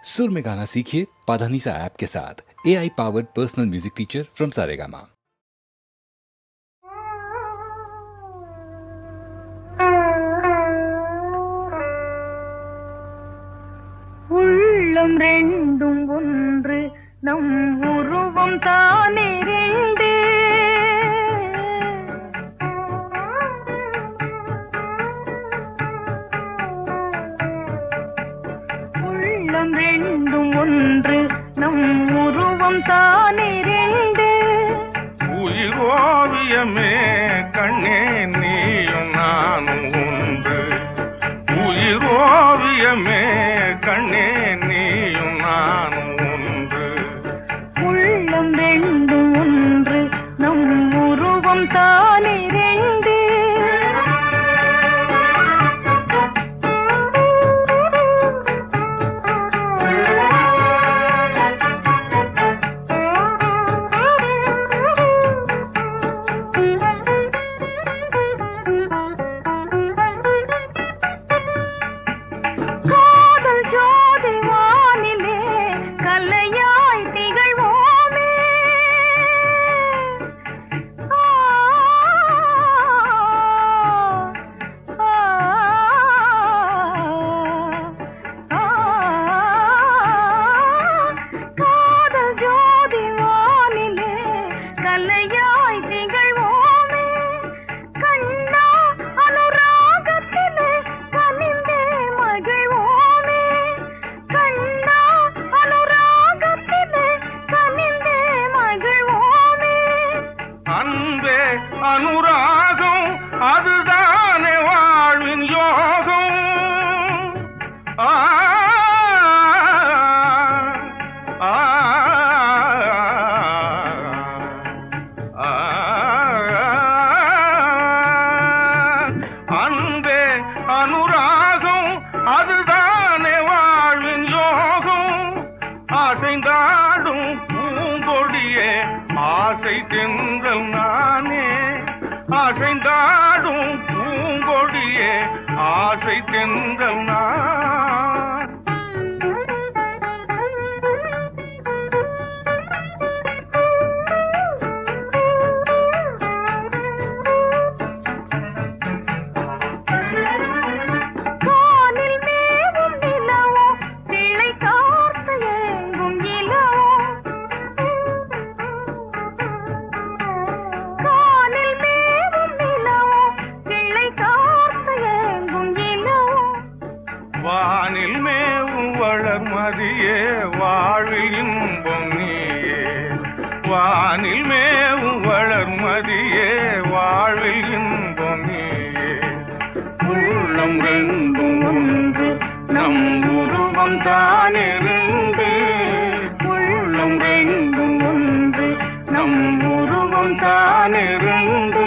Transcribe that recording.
सुर में गाना सीखिए पाधानीसा ऐप के साथ। AI powered personal music teacher from Saregama. உள்ளம் ரெண்டும் ஒன்று நம் உருவம் தானே ரெண்டு உள்ளம் ரெண்டும் ஒன்று நம் உருவம் தானே ரெண்டு உயிரோவியமே கண்ணே நீயும் நானும் ஒன்று உயிரோவியமே கண்ணே நீயும் நானும் ஒன்று உள்ளம் ரெண்டும் ஒன்று நம் உருவம் தானே ரெண்டு அனுராகம் அதுதானே வாழ்வின் யோகம் அன்பே அனுராகம் அதுதானே வாழ்வின் யோகம் அசைந்தாடும் பூங்கொடியே ஆசை தென்றல் நானே அசைந்தாடும் பூங்கொடியே ஆசை தென்றல் நான் வானில் மேவும் வளர்மதியே வாழ்வில் இன்பம் நீயே வானில் மேவும் வளர்மதியே வாழ்வில் இன்பம் நீயே உள்ளம் ரெண்டும் ஒன்று நம் உருவம் தானே ரெண்டு உள்ளம் ரெண்டும் ஒன்று நம் உருவம் தானே ரெண்டு